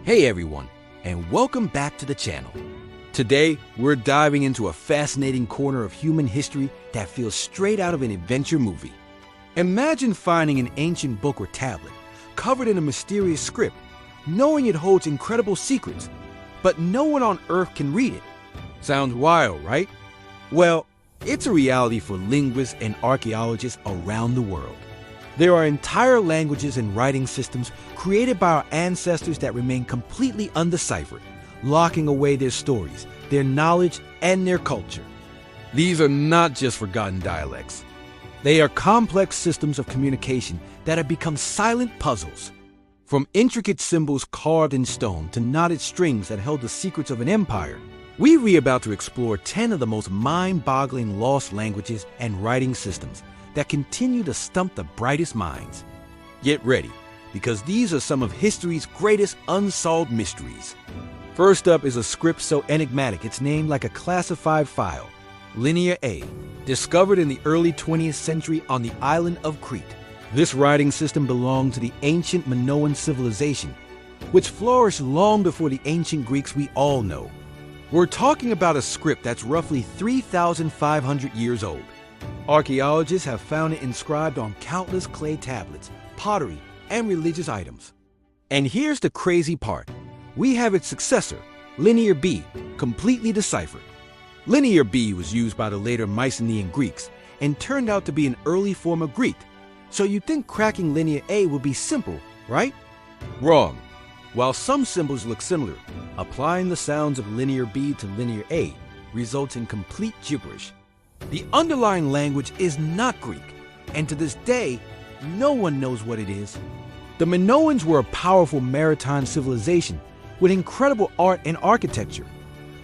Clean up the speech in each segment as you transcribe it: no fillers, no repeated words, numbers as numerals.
Hey everyone, and welcome back to the channel. Today, we're diving into a fascinating corner of human history that feels straight out of an adventure movie. Imagine finding an ancient book or tablet covered in a mysterious script, knowing it holds incredible secrets, but no one on Earth can read it. Sounds wild, right? Well, it's a reality for linguists and archaeologists around the world. There are entire languages and writing systems created by our ancestors that remain completely undeciphered, locking away their stories, their knowledge, and their culture. These are not just forgotten dialects. They are complex systems of communication that have become silent puzzles. From intricate symbols carved in stone to knotted strings that held the secrets of an empire, we're about to explore 10 of the most mind-boggling lost languages and writing systems that continue to stump the brightest minds. Get ready, because these are some of history's greatest unsolved mysteries. First up is a script so enigmatic it's named like a classified file, Linear A, discovered in the early 20th century on the island of Crete. This writing system belonged to the ancient Minoan civilization, which flourished long before the ancient Greeks we all know. We're talking about a script that's roughly 3,500 years old. Archaeologists have found it inscribed on countless clay tablets, pottery, and religious items. And here's the crazy part. We have its successor, Linear B, completely deciphered. Linear B was used by the later Mycenaean Greeks and turned out to be an early form of Greek. So you'd think cracking Linear A would be simple, right? Wrong. While some symbols look similar, applying the sounds of Linear B to Linear A results in complete gibberish. The underlying language is not Greek, and to this day, no one knows what it is. The Minoans were a powerful maritime civilization with incredible art and architecture.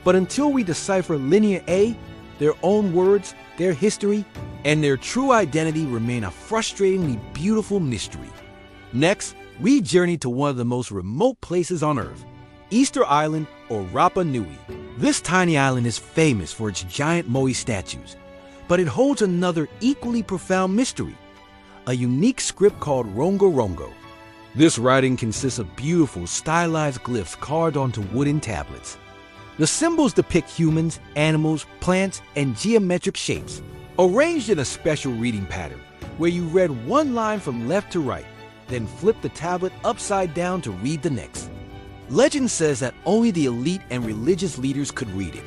But until we decipher Linear A, their own words, their history, and their true identity remain a frustratingly beautiful mystery. Next, we journey to one of the most remote places on Earth, Easter Island or Rapa Nui. This tiny island is famous for its giant moai statues, but it holds another equally profound mystery, a unique script called Rongo Rongo. This writing consists of beautiful, stylized glyphs carved onto wooden tablets. The symbols depict humans, animals, plants, and geometric shapes, arranged in a special reading pattern, where you read one line from left to right, then flip the tablet upside down to read the next. Legend says that only the elite and religious leaders could read it.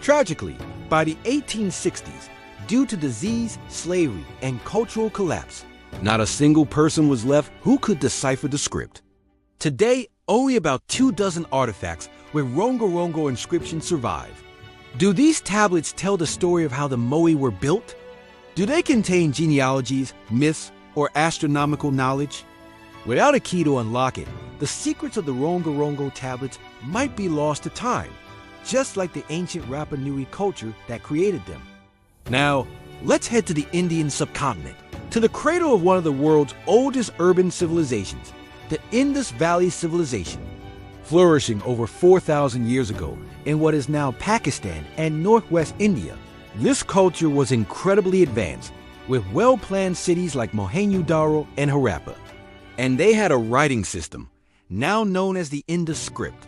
Tragically, by the 1860s, due to disease, slavery, and cultural collapse, not a single person was left who could decipher the script. Today, only about 24 artifacts with Rongo Rongo inscriptions survive. Do these tablets tell the story of how the moai were built? Do they contain genealogies, myths, or astronomical knowledge? Without a key to unlock it, the secrets of the Rongo Rongo tablets might be lost to time, just like the ancient Rapa Nui culture that created them. Now, let's head to the Indian subcontinent, to the cradle of one of the world's oldest urban civilizations, the Indus Valley Civilization. Flourishing over 4,000 years ago in what is now Pakistan and northwest India, this culture was incredibly advanced, with well-planned cities like Mohenjo-daro and Harappa. And they had a writing system, now known as the Indus script.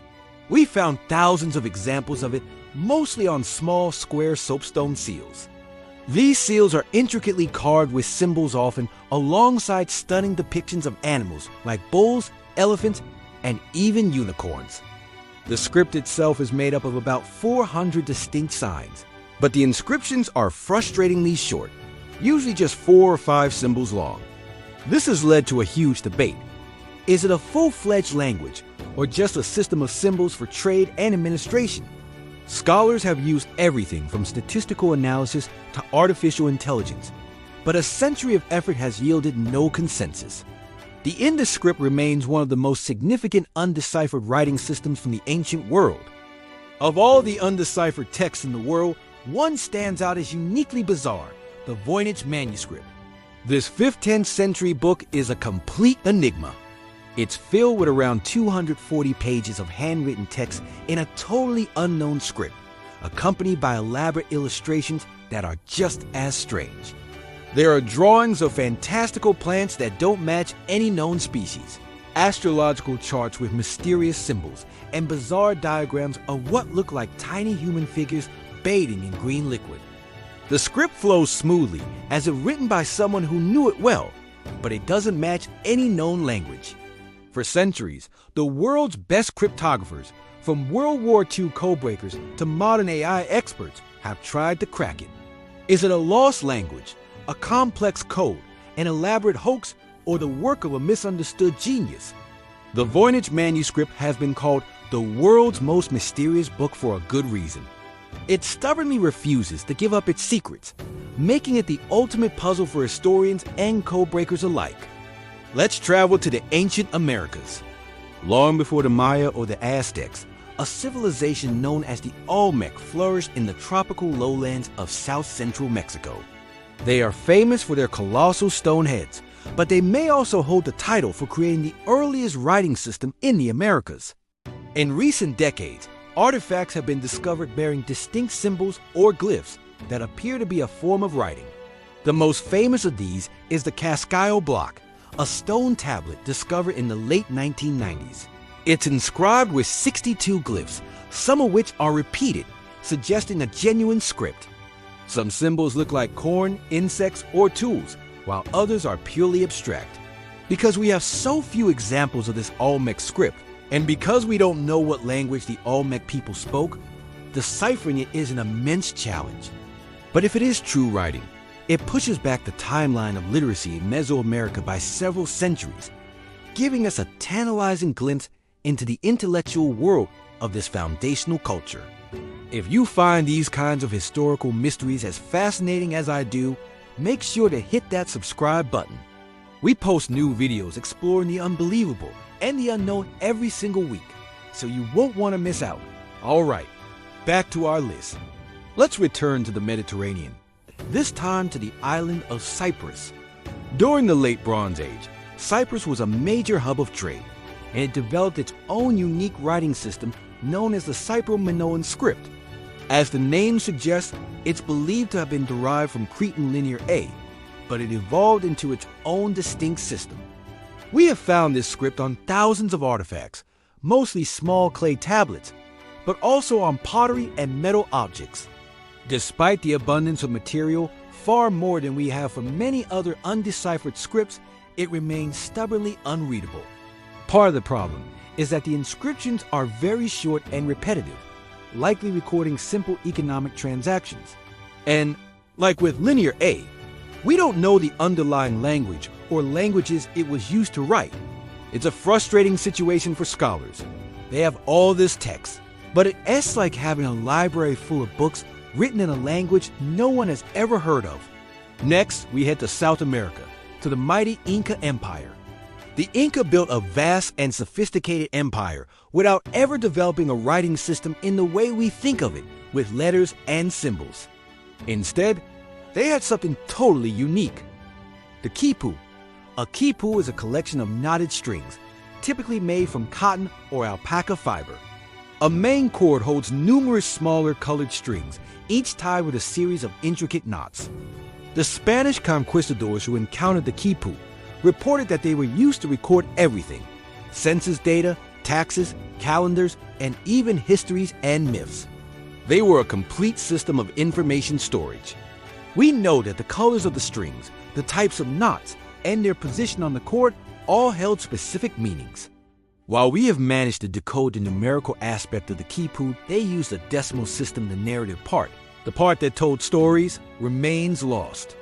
We found thousands of examples of it, mostly on small square soapstone seals. These seals are intricately carved with symbols, often alongside stunning depictions of animals like bulls, elephants, and even unicorns. The script itself is made up of about 400 distinct signs, but the inscriptions are frustratingly short, usually just 4 or 5 symbols long. This has led to a huge debate. Is it a full-fledged language, or just a system of symbols for trade and administration? Scholars have used everything from statistical analysis to artificial intelligence, but a century of effort has yielded no consensus. The Indus script remains one of the most significant undeciphered writing systems from the ancient world. Of all the undeciphered texts in the world, one stands out as uniquely bizarre, the Voynich manuscript. This 5th-10th century book is a complete enigma. It's filled with around 240 pages of handwritten text in a totally unknown script, accompanied by elaborate illustrations that are just as strange. There are drawings of fantastical plants that don't match any known species. astrological charts with mysterious symbols, and bizarre diagrams of what look like tiny human figures bathing in green liquid. The script flows smoothly as if written by someone who knew it well, but it doesn't match any known language. For centuries, the world's best cryptographers, from World War II codebreakers to modern AI experts, have tried to crack it. Is it a lost language, a complex code, an elaborate hoax, or the work of a misunderstood genius? The Voynich manuscript has been called the world's most mysterious book for a good reason. It stubbornly refuses to give up its secrets, making it the ultimate puzzle for historians and codebreakers alike. Let's travel to the ancient Americas. Long before the Maya or the Aztecs, a civilization known as the Olmec flourished in the tropical lowlands of south-central Mexico. They are famous for their colossal stone heads, but they may also hold the title for creating the earliest writing system in the Americas. In recent decades, artifacts have been discovered bearing distinct symbols or glyphs that appear to be a form of writing. The most famous of these is the Cascayo block, a stone tablet discovered in the late 1990s. It's inscribed with 62 glyphs, some of which are repeated, suggesting a genuine script. Some symbols look like corn, insects, or tools, while others are purely abstract. Because we have so few examples of this Olmec script, and because we don't know what language the Olmec people spoke, deciphering it is an immense challenge. But if it is true writing, it pushes back the timeline of literacy in Mesoamerica by several centuries, giving us a tantalizing glimpse into the intellectual world of this foundational culture. If you find these kinds of historical mysteries as fascinating as I do, make sure to hit that subscribe button. We post new videos exploring the unbelievable and the unknown every single week, so you won't want to miss out. All right, back to our list. Let's return to the Mediterranean, this time to the island of Cyprus. During the Late Bronze Age, Cyprus was a major hub of trade, and it developed its own unique writing system known as the Cyro-Minoan script. As the name suggests, it's believed to have been derived from Cretan Linear A, but it evolved into its own distinct system. We have found this script on thousands of artifacts, mostly small clay tablets, but also on pottery and metal objects. Despite the abundance of material, far more than we have for many other undeciphered scripts, it remains stubbornly unreadable. Part of the problem is that the inscriptions are very short and repetitive, likely recording simple economic transactions. And, like with Linear A, we don't know the underlying language or languages it was used to write. It's a frustrating situation for scholars. They have all this text, but it's like having a library full of books written in a language no one has ever heard of. Next, we head to South America, to the mighty Inca Empire. The Inca built a vast and sophisticated empire without ever developing a writing system in the way we think of it, with letters and symbols. Instead, they had something totally unique. The quipu. A quipu is a collection of knotted strings, typically made from cotton or alpaca fiber. A main cord holds numerous smaller colored strings, each tied with a series of intricate knots. The Spanish conquistadors who encountered the quipu reported that they were used to record everything: census data, taxes, calendars, and even histories and myths. They were a complete system of information storage. We know that the colors of the strings, the types of knots, and their position on the cord all held specific meanings. While we have managed to decode the numerical aspect of the quipu, they used a decimal system, the narrative part. The part that told stories remains lost.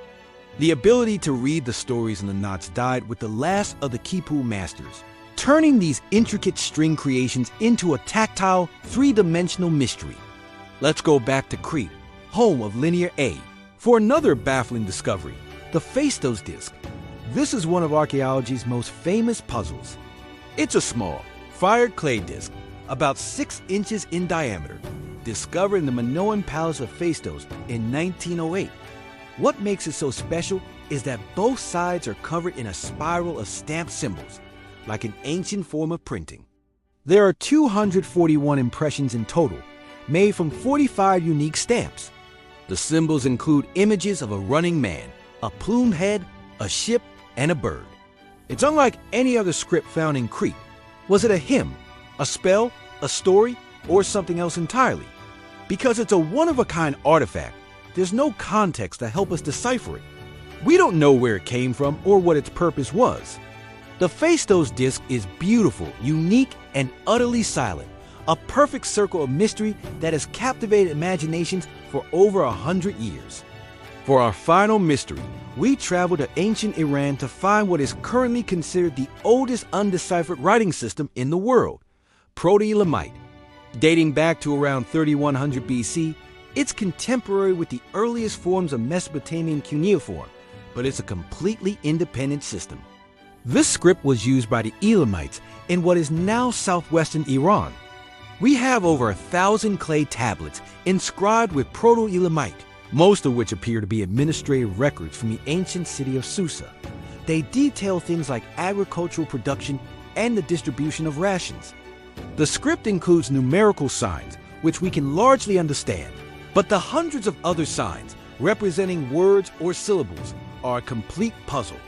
The ability to read the stories in the knots died with the last of the quipu masters, turning these intricate string creations into a tactile, three-dimensional mystery. Let's go back to Crete, home of Linear A, for another baffling discovery: the Phaistos disc. This is one of archaeology's most famous puzzles. It's a small, fired clay disc, about 6 inches in diameter, discovered in the Minoan Palace of Phaistos in 1908. What makes it so special is that both sides are covered in a spiral of stamped symbols, like an ancient form of printing. There are 241 impressions in total, made from 45 unique stamps. The symbols include images of a running man, a plumed head, a ship, and a bird. It's unlike any other script found in Crete. Was it a hymn, a spell, a story, or something else entirely? Because it's a one-of-a-kind artifact, there's no context to help us decipher it. We don't know where it came from or what its purpose was. The Phaistos disc is beautiful, unique, and utterly silent, a perfect circle of mystery that has captivated imaginations for over 100 years. For our final mystery, we travel to ancient Iran to find what is currently considered the oldest undeciphered writing system in the world, Proto-Elamite. Dating back to around 3100 BC, it's contemporary with the earliest forms of Mesopotamian cuneiform, but it's a completely independent system. This script was used by the Elamites in what is now southwestern Iran. We have over 1,000 clay tablets inscribed with Proto-Elamite, most of which appear to be administrative records from the ancient city of Susa. They detail things like agricultural production and the distribution of rations. The script includes numerical signs, which we can largely understand, but the hundreds of other signs, representing words or syllables, are a complete puzzle.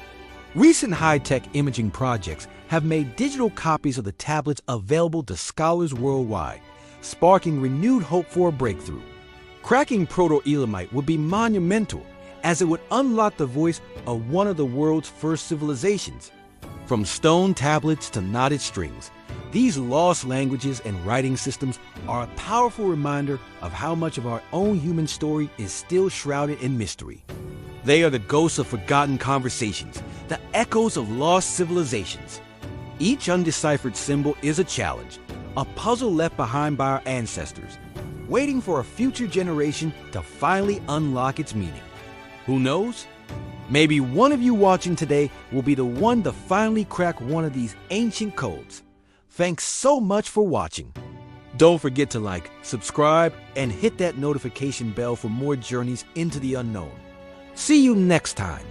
Recent high-tech imaging projects have made digital copies of the tablets available to scholars worldwide, sparking renewed hope for a breakthrough. Cracking Proto-Elamite would be monumental, as it would unlock the voice of one of the world's first civilizations. From stone tablets to knotted strings, these lost languages and writing systems are a powerful reminder of how much of our own human story is still shrouded in mystery. They are the ghosts of forgotten conversations, the echoes of lost civilizations. Each undeciphered symbol is a challenge, a puzzle left behind by our ancestors, waiting for a future generation to finally unlock its meaning. Who knows? Maybe one of you watching today will be the one to finally crack one of these ancient codes. Thanks so much for watching. Don't forget to like, subscribe, and hit that notification bell for more journeys into the unknown. See you next time.